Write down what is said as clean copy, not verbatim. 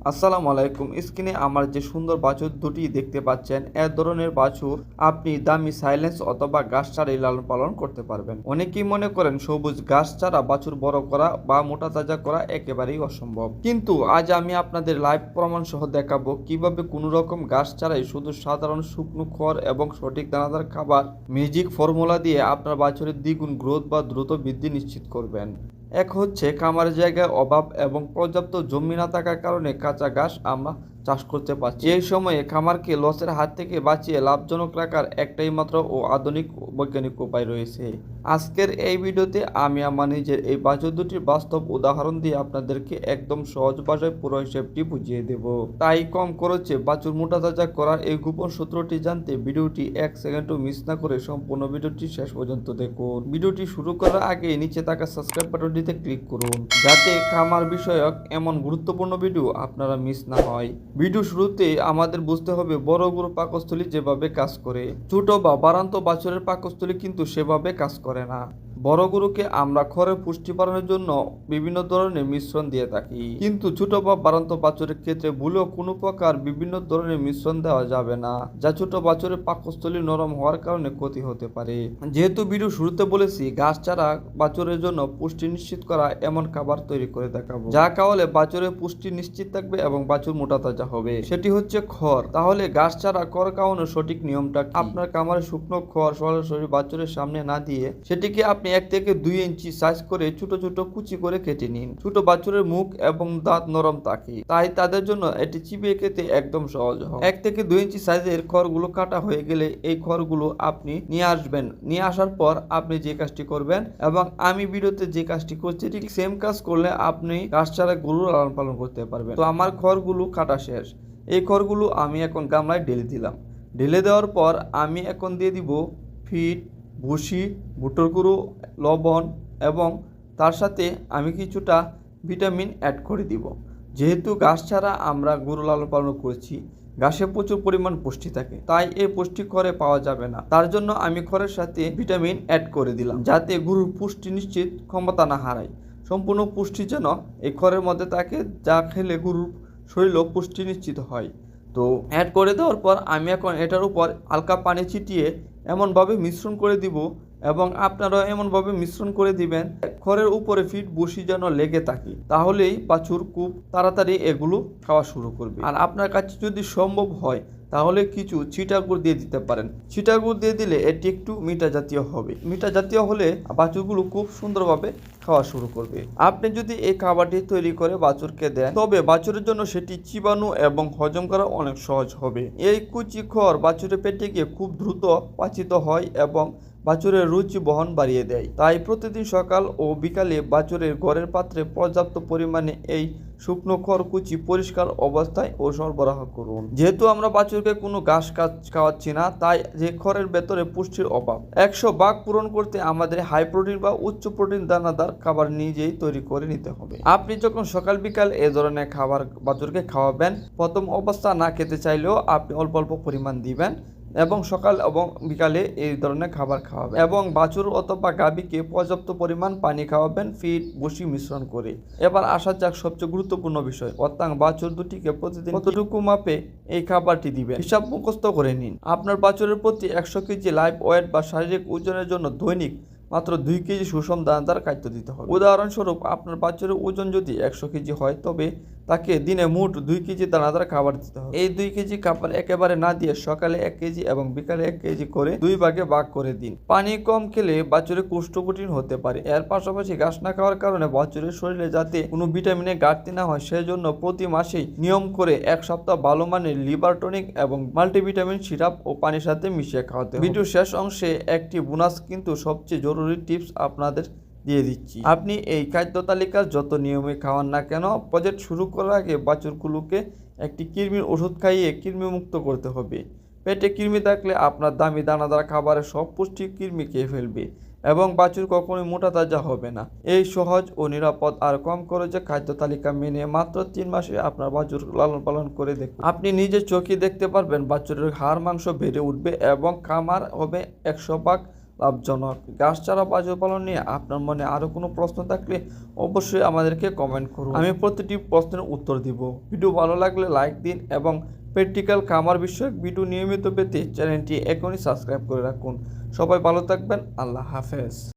আসসালামু আলাইকুম। স্ক্রিনে আমার যে সুন্দর বাছুর দুটি দেখতে পাচ্ছেন, এ ধরনের বাছুর আপনি দামি সাইলেন্স অথবা ঘাস ছাড়াই লালন পালন করতে পারবেন। অনেকেই মনে করেন সবুজ ঘাস ছাড়া বাছুর বড় করা বা মোটা তাজা করা একেবারেই অসম্ভব, কিন্তু আজ আমি আপনাদের লাইভ প্রমাণ সহ দেখাবো কিভাবে কোনো রকম ঘাস ছাড়াই শুধু সাধারণ শুকনো খড় এবং সঠিক দানাদার খাবার ম্যাজিক ফর্মুলা দিয়ে আপনার বাছুরের দ্বিগুণ গ্রোথ বা দ্রুত বৃদ্ধি নিশ্চিত করবেন। এক হচ্ছে খামারের জায়গার অভাব এবং পর্যাপ্ত জমি না থাকার কারণে কাঁচা ঘাস আমরা চাষ করতে পারছি। এই সময়ে খামারকে লসের হাত থেকে বাঁচিয়ে লাভজনক রাখার একটাই মাত্র ও আধুনিক বৈজ্ঞানিক উপায় রয়েছে। আজকের এই ভিডিওতে আমি আমার নিজের এই বাছুর দুটির বাস্তব উদাহরণ দিয়ে আপনাদেরকে একদম সহজ ভাষায় পুরো হিসেবটি বুঝিয়ে দেব। তাই কম খরচে বাছুর মোটা তাজা করার এই গোপন সূত্রটি জানতে ভিডিওটি 1 সেকেন্ডও মিস না করে সম্পূর্ণ ভিডিওটি শেষ পর্যন্ত দেখুন। ভিডিওটি শুরু করার আগে নিচে থাকা সাবস্ক্রাইব বাটনটিতে ক্লিক করুন, যাতে খামার বিষয়ক এমন গুরুত্বপূর্ণ ভিডিও আপনারা মিস না হয়। ভিডিও শুরুতে আমাদের বুঝতে হবে বড় গরু পাকস্থলী যেভাবে কাজ করে, ছোট বা বাড়ান্ত বাছুরের পাকস্থলী কিন্তু সেভাবে কাজ করে না। বড় গরুকে আমরা খড়ের পুষ্টি বাড়ানোর জন্য বিভিন্ন ধরনের মিশ্রণ দিয়ে থাকি, কিন্তু ছোট বা বাড়ান্ত বাছুরের ক্ষেত্রে ভুলেও কোনো প্রকার বিভিন্ন ধরনের মিশ্রণ দেওয়া যাবে না, যা ছোট বাছুরের পাকস্থলী নরম হওয়ার কারণে ক্ষতি হতে পারে। যেহেতু ভিডিও শুরুতে বলেছি ঘাস ছাড়া বাছুরের জন্য পুষ্টি নিশ্চিত করা এমন খাবার তৈরি করে দেখাবো, যা খাওয়ালে বাছুরের পুষ্টি নিশ্চিত থাকবে এবং বাছুর মোটা তাজা হবে। সেটি হচ্ছে খড়। তাহলে ঘাস ছাড়া খড় খাওয়ানোর সঠিক নিয়মটা কি? আপনার খামারে শুকনো খড় সরাসরি বাছুরের সামনে না দিয়ে সেটিকে আপনি 1 থেকে 2 ইঞ্চি সাইজ করে ছোট ছোট কুচি করে কেটে নিন। ছোট বাছুরের মুখ এবং দাঁত নরম থাকে, তাই তাদের জন্য এটি চিবিয়ে খেতে একদম সহজ হয়। 1 থেকে 2 ইঞ্চি সাইজের খড়গুলো কাটা হয়ে গেলে এই খড়গুলো আপনি নিয়ে আসবেন। নিয়ে আসার পর আপনি যে কাজটি করবেন এবং আমি ভিডিওতে যে কাজটি করছি ঠিক সেম কাজ করলে আপনি ঘাস ছাড়া গরু লালন পালন করতে পারবেন। তো আমার খড়গুলো কাটা শেষ। এই খড়গুলো আমি এখন গামলায় ঢেলে দিলাম। ঢেলে দেওয়ার পর আমি এখন দিয়ে দিব ফিড, ভুসি, ভুট্টোর গুঁড়ো, লবণ এবং তার সাথে আমি কিছুটা ভিটামিন অ্যাড করে দিব। যেহেতু ঘাস ছাড়া আমরা গরু লালন পালন করছি, ঘাসে প্রচুর পরিমাণ পুষ্টি থাকে, তাই এই পুষ্টি খড়ে পাওয়া যাবে না। তার জন্য আমি খড়ের সাথে ভিটামিন অ্যাড করে দিলাম, যাতে গরুর পুষ্টি নিশ্চিত ক্ষমতা না হারায়। সম্পূর্ণ পুষ্টি যেন এই খড়ের মধ্যে থাকে, যা খেলে গরুর শরীরেও পুষ্টি নিশ্চিত হয়। তো অ্যাড করে দেওয়ার পর আমি এখন এটার উপর হালকা পানি ছিটিয়ে এমনভাবে মিশ্রণ করে দিব, এবং আপনারা এমনভাবে মিশ্রণ করে দিবেন খড়ের উপরে ফিট বসি যেন লেগে থাকে, তাহলেই বাছুর খুব তাড়াতাড়ি এগুলো খাওয়া শুরু করবে। আর আপনার কাছে যদি সম্ভব হয় তাহলে কিছু ছিটা গুড় দিয়ে দিতে পারেন। ছিটা গুড় দিয়ে দিলে এটি একটু মিঠা জাতীয় হবে। মিঠা জাতীয় হলে বাছুরগুলো খুব সুন্দরভাবে খাওয়া শুরু করবে। আপনি যদি এই খাবারটি তৈরি করে বাছুরকে দেন, তবে বাছুরের জন্য সেটি চিবানো এবং হজম করা অনেক সহজ হবে। এই কুচি খড় বাছুরের পেটে গিয়ে খুব দ্রুত পাচিত হয় এবং বাছুরের রুচি বহন বাড়িয়ে দেয়। তাই প্রতিদিন সকাল ও বিকালে বাছুরের ঘরের পাত্রে পর্যাপ্ত পরিমাণে এই শুকনো খড় কুচি পরিষ্কার অবস্থায় ও সরবরাহ করুন। যেহেতু আমরা বাছুরকে কোনো ঘাস খাওয়াচ্ছি না, তাই যে খড়ের ভেতরে পুষ্টির অভাব 100% পূরণ করতে আমাদের হাই প্রোটিন বা উচ্চ প্রোটিন দানাদার খাবার নিজেই তৈরি করে নিতে হবে। আপনি যখন সকাল বিকাল এ ধরনের খাবার বাছুরকে খাওয়াবেন, প্রথম অবস্থা না খেতে চাইলেও আপনি অল্প অল্প পরিমাণ দিবেন এবং সকাল এবং বিকালে এই ধরনের খাবার খাওয়াবেন, এবং বাছুর অথবা গাভীকে পর্যাপ্ত পরিমাণ পানি খাওয়াবেন ফিড বসি মিশ্রণ করে। এবার আসা যাক সবচেয়ে গুরুত্বপূর্ণ বিষয়, অর্থাৎ বাছুর দুটিকে প্রতিদিন কতটুকু মাপে এই খাবারটি দিবেন হিসাব মুখস্থ করে নিন। আপনার বাছুরের প্রতি 100 কেজি লাইভ ওয়েট বা শারীরিক ওজনের জন্য দৈনিক মাত্র 2 কেজি সুষম দানাদার খাদ্য দিতে হবে। উদাহরণস্বরূপ আপনার বাছুরের ওজন যদি 100 কেজি হয়, তবে তাকে দিনে মোট 2 কেজি দানাদার খাবার দিতে হবে। এই 2 কেজি খাবার একেবারে না দিয়ে সকালে 1 কেজি এবং বিকালে 1 কেজি করে 2 ভাগে ভাগ করে দিন। পানি কম খেলে বাছুরের কোষ্ঠকাঠিন্য হতে পারে। এর পাশাপাশি ঘাস না খাওয়ার কারণে বাছুরের শরীরে যাতে কোনো ভিটামিনের ঘাটতি না হয়, সেজন্য প্রতি মাসেই নিয়ম করে 1 সপ্তাহ ভালো মানের লিভার টনিক এবং মাল্টিভিটামিন সিরাপ ও পানির সাথে মিশিয়ে খাওয়াতে হবে। ভিডিওর শেষ অংশে একটি বোনাস কিন্তু সবচেয়ে জরুরি টিপস আপনাদের দিয়ে দিচ্ছি। আপনি এই খাদ্য তালিকার যত নিয়মে খাওয়ান না কেন, প্রজেক্ট শুরু করার আগে বাছুরগুলোকে একটি কৃমির ওষুধ খাইয়ে কৃমি মুক্ত করতে হবে। পেটে কৃমি থাকলে আপনার দামি দানাদার খাবারের সব পুষ্টি কৃমি খেয়ে ফেলবে এবং বাছুর কখনোই মোটা তাজা হবে না। এই সহজ ও নিরাপদ আর কম খরচে খাদ্য তালিকা মেনে মাত্র 3 মাসে আপনার বাছুর লালন পালন করে দেখুন। আপনি নিজের চোখে দেখতে পারবেন বাছুরের হাড় মাংস বেড়ে উঠবে এবং খামার হবে 100% লাভজনক। ঘাস ছাড়া বাছুর পালন নিয়ে আপনার মনে আরও কোনো প্রশ্ন থাকলে অবশ্যই আমাদেরকে কমেন্ট করুন, আমি প্রতিটি প্রশ্নের উত্তর দিব। ভিডিও ভালো লাগলে লাইক দিন এবং প্র্যাকটিক্যাল খামার বিষয়ক ভিডিও নিয়মিত পেতে চ্যানেলটি এখনই সাবস্ক্রাইব করে রাখুন। সবাই ভালো থাকবেন। আল্লাহ হাফেজ।